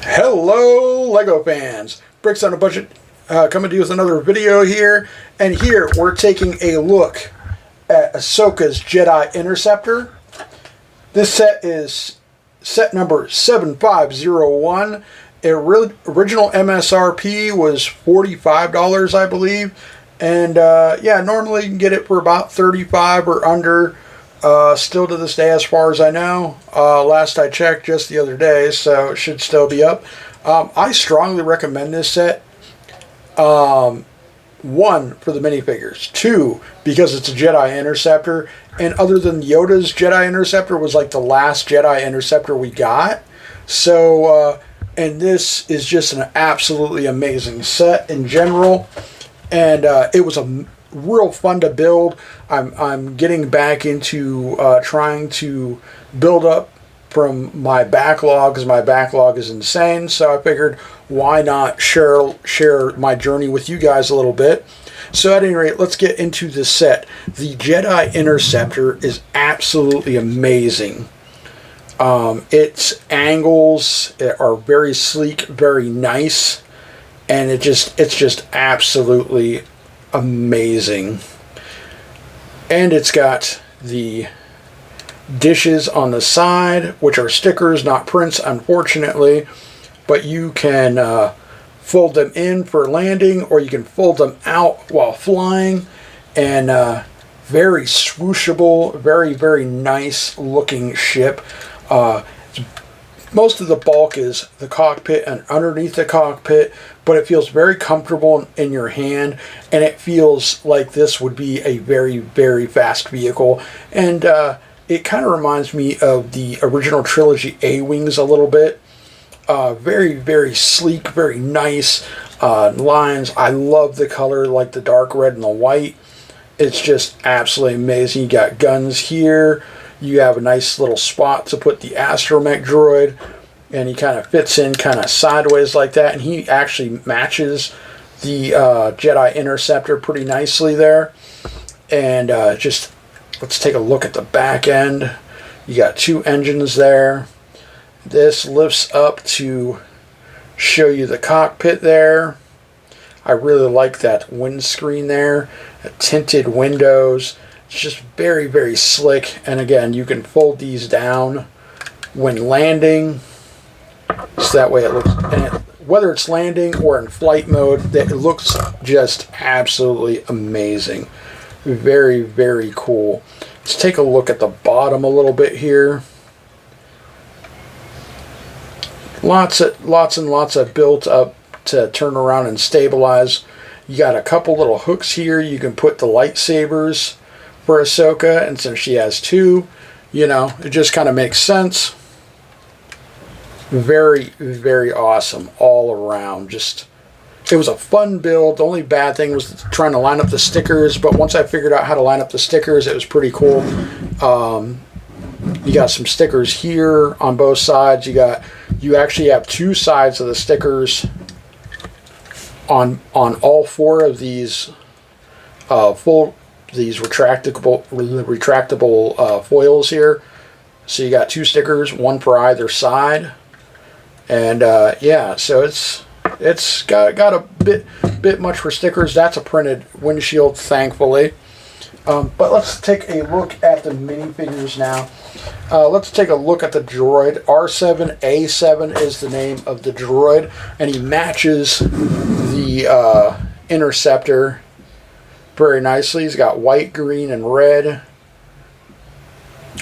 Hello Lego fans, Bricks on a Budget coming to you with another video here, and here we're taking a look at Ahsoka's Jedi Interceptor. This set is set number 7501. Original MSRP was $45, I believe, and yeah, normally you can get it for about $35 or under. Still to this day, as far as I know. Last I checked just the other day, so it should still be up. I strongly recommend this set. One, for the minifigures. Two, because it's a Jedi Interceptor. And other than Yoda's Jedi Interceptor was like the last Jedi Interceptor we got. So, and this is just an absolutely amazing set in general. And it was a real fun to build. I'm getting back into trying to build up from my backlog, because my backlog is insane. So I figured, why not share my journey with you guys a little bit. So at any rate, let's get into the set. The Jedi Interceptor is absolutely amazing. Its angles are very sleek, very nice, and it's just absolutely amazing. And it's got the dishes on the side, which are stickers, not prints, unfortunately, but you can fold them in for landing, or you can fold them out while flying. And very swooshable, very nice looking ship. Most of the bulk is the cockpit and underneath the cockpit, but it feels very comfortable in your hand, and it feels like this would be a very fast vehicle. And it kind of reminds me of the original trilogy A-Wings a little bit. Very sleek, very nice lines. I love the color, like the dark red and the white. It's just absolutely amazing. You got guns here. You have a nice little spot to put the astromech droid, and he kind of fits in kind of sideways like that, and he actually matches the Jedi Interceptor pretty nicely there. And just let's take a look at the back end. You got two engines there. This lifts up to show you the cockpit there. I really like that windscreen there, tinted windows. It's just very slick, and again, you can fold these down when landing, so that way it looks, and whether it's landing or in flight mode, that it looks just absolutely amazing. Very cool. Let's take a look at the bottom a little bit here. Lots and lots of built up to turn around and stabilize. You got a couple little hooks here. You can put the lightsabers for Ahsoka, and since she has two, you know, it just kind of makes sense. Very awesome all around. Just, it was a fun build. The only bad thing was trying to line up the stickers, but once I figured out how to line up the stickers, it was pretty cool. You got some stickers here on both sides. You actually have two sides of the stickers on all four of these retractable foils here. So you got two stickers, one for either side. And yeah, so it's got a bit much for stickers. That's a printed windshield, thankfully. But let's take a look at the minifigures now. Let's take a look at the droid. R7A7 is the name of the droid, and he matches the Interceptor very nicely. He's got white, green, and red.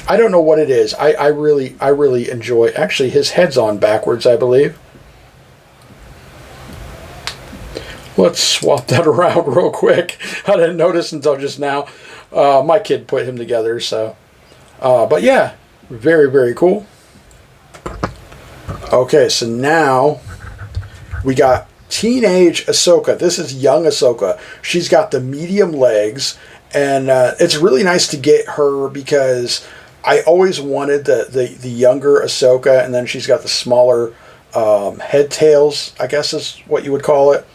I don't know what it is. I really enjoy. Actually, his head's on backwards, I believe. Let's swap that around real quick. I didn't notice until just now. My kid put him together, so. But yeah, very cool. Okay, so now we got teenage Ahsoka. This is young Ahsoka. She's got the medium legs, and it's really nice to get her because I always wanted the younger Ahsoka, and then she's got the smaller head tails, I guess is what you would call it.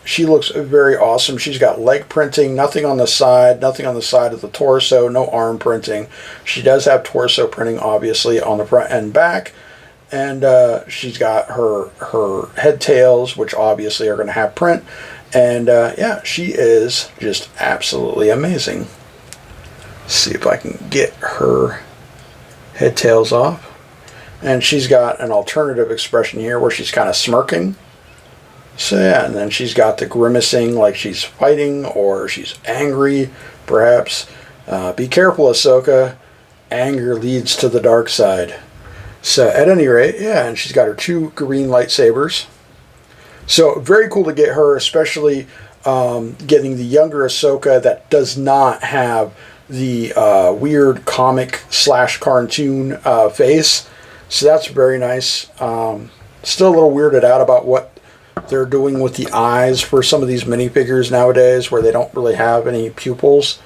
She looks very awesome. She's got leg printing, nothing on the side of the torso, no arm printing. She does have torso printing, obviously, on the front and back. and she's got her head tails, which obviously are going to have print. And yeah, she is just absolutely amazing. Let's see if I can get her head tails off. And she's got an alternative expression here where she's kind of smirking. So yeah, and then she's got the grimacing like she's fighting or she's angry, perhaps. Be careful, Ahsoka. Anger leads to the dark side. So at any rate, yeah, and she's got her 2 green lightsabers. So very cool to get her, especially getting the younger Ahsoka that does not have the weird comic / cartoon face. So that's very nice. Still a little weirded out about what they're doing with the eyes for some of these minifigures nowadays, where they don't really have any pupils.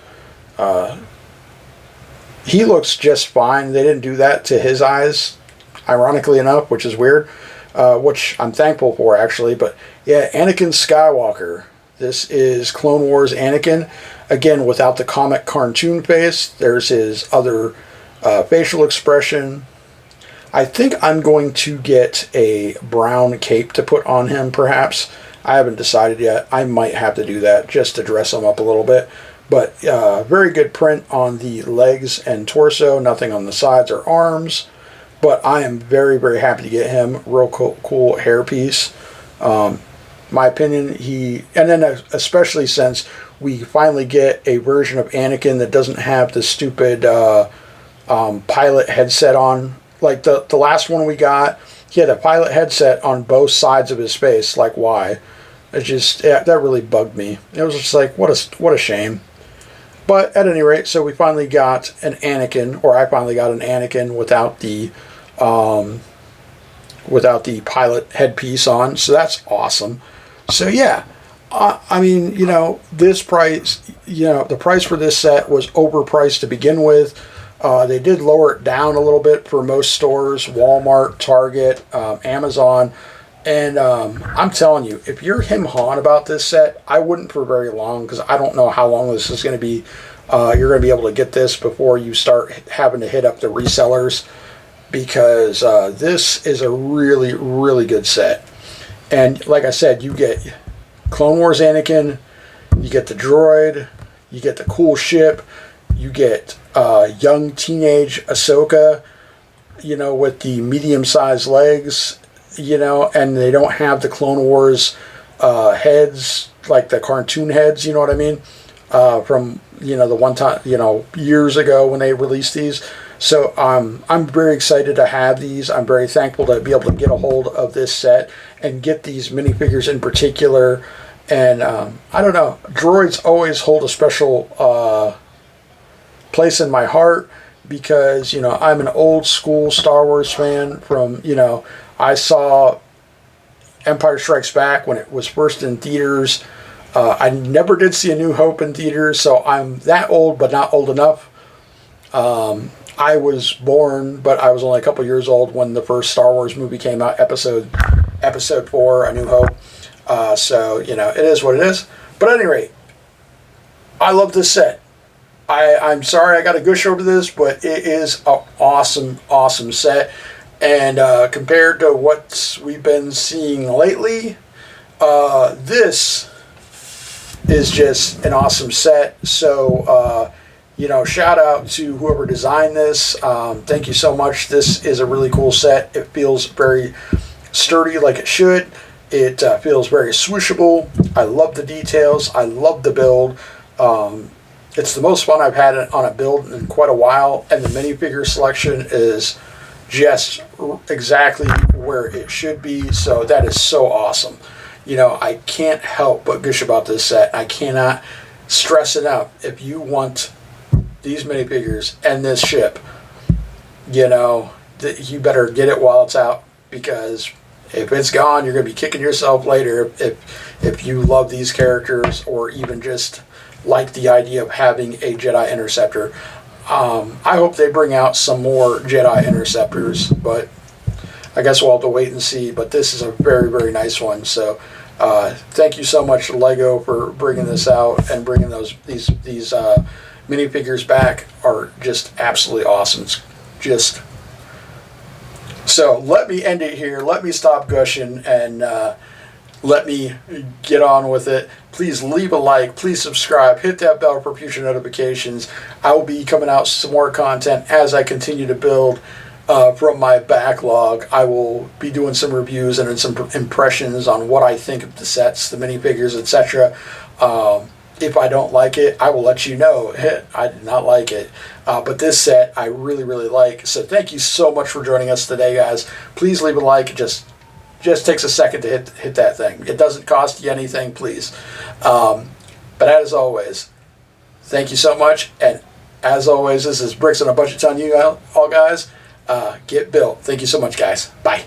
He looks just fine. They didn't do that to his eyes, ironically enough, which is weird, which I'm thankful for, actually. But yeah, Anakin Skywalker. This is Clone Wars Anakin. Again, without the comic cartoon face. There's his other facial expression. I think I'm going to get a brown cape to put on him, perhaps. I haven't decided yet. I might have to do that just to dress him up a little bit. But very good print on the legs and torso. Nothing on the sides or arms. But I am very, very happy to get him. Real cool hairpiece. My opinion, and then especially since we finally get a version of Anakin that doesn't have the stupid pilot headset on. Like the last one we got, he had a pilot headset on both sides of his face. Like, why? It just, that really bugged me. It was just like, what a shame. But at any rate, so we finally got an Anakin, or I finally got an Anakin without the pilot headpiece on. So that's awesome. So yeah, I mean, this price, the price for this set was overpriced to begin with. They did lower it down a little bit for most stores, Walmart, Target, Amazon. And I'm telling you, if you're him-hawing about this set, I wouldn't for very long, because I don't know how long this is going to be. You're going to be able to get this before you start having to hit up the resellers, because this is a really, really good set. And like I said, you get Clone Wars Anakin, you get the droid, you get the cool ship, you get young teenage Ahsoka, with the medium-sized legs, and they don't have the Clone Wars heads, like the cartoon heads, you know what I mean? From, the one time, years ago when they released these. So I'm very excited to have these. I'm very thankful to be able to get a hold of this set and get these minifigures in particular. And I don't know, droids always hold a special place in my heart, because I'm an old school Star Wars fan from I saw Empire Strikes Back when it was first in theaters. I never did see A New Hope in theaters, so I'm that old but not old enough. I was born, but I was only a couple years old when the first Star Wars movie came out, episode 4, A New Hope. So it is what it is. But at any rate, I love this set. I'm sorry I got to gush over this, but it is an awesome, awesome set. And compared to what we've been seeing lately, this is just an awesome set. So, shout out to whoever designed this. Thank you so much. This is a really cool set. It feels very sturdy, like it should. It feels very swooshable. I love the details. I love the build. It's the most fun I've had on a build in quite a while, and the minifigure selection is just exactly where it should be. So that is so awesome. I can't help but gush about this set. I cannot stress enough. If you want these minifigures and this ship, you better get it while it's out, because if it's gone, you're going to be kicking yourself later if you love these characters, or even just like the idea of having a Jedi Interceptor. I hope they bring out some more Jedi Interceptors, but I guess we'll have to wait and see. But this is a very, very nice one. So thank you so much, Lego, for bringing this out and bringing these minifigures back. Are just absolutely awesome. It's just So let me end it here. Let me stop gushing and let me get on with it. Please leave a like. Please subscribe. Hit that bell for future notifications. I will be coming out with some more content as I continue to build from my backlog. I will be doing some reviews and some impressions on what I think of the sets, the minifigures, etc. If I don't like it, I will let you know. I did not like it. But this set I really, really like. So thank you so much for joining us today, guys. Please leave a like. It just takes a second to hit that thing. It doesn't cost you anything, please. But as always, thank you so much. And as always, this is Bricks on a Budget telling you all guys, get built. Thank you so much, guys. Bye.